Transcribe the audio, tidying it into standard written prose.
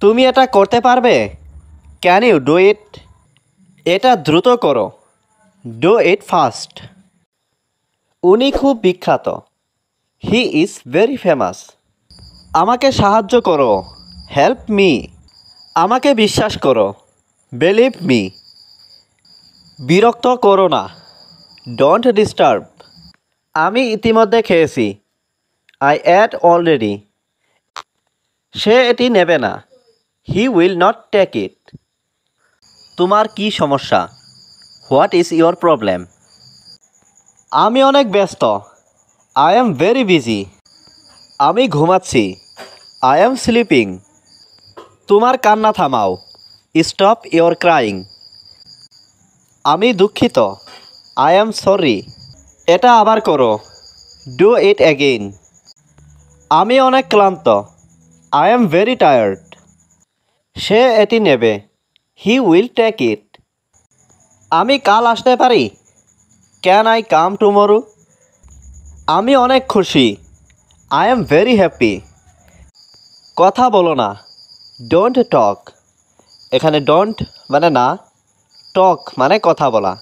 তুমি এটা করতে পারবে? Can you do it? এটা দ্রুত করো। Do it fast. উনি খুব বিখ্যাত। He is very famous. আমাকে সাহায্য করো। Help me. আমাকে বিশ্বাস করো। Believe me. বিরক্ত করো না। Don't disturb. আমি ইতিমধ্যে খেয়েছি। I at already. সে এটি নেবে না। He will not take it. তোমার কি সমস্যা? What is your problem? আমি অনেক ব্যস্ত। I am very busy. আমি ঘুমাচ্ছি। I am sleeping. তোমার কান্না থামাও। Stop your crying. আমি দুঃখিত। I am sorry. এটা আবার করো। Do it again. আমি অনেক ক্লান্ত। I am very tired. সে এটি নেবে। He will take it. আমি কাল আসতে পারি? Can I come tomorrow? আমি অনেক খুশি। I am very happy. কথা বলো না। Don't talk. এখানে ডোন্ট মানে না, টক মানে কথা বলা।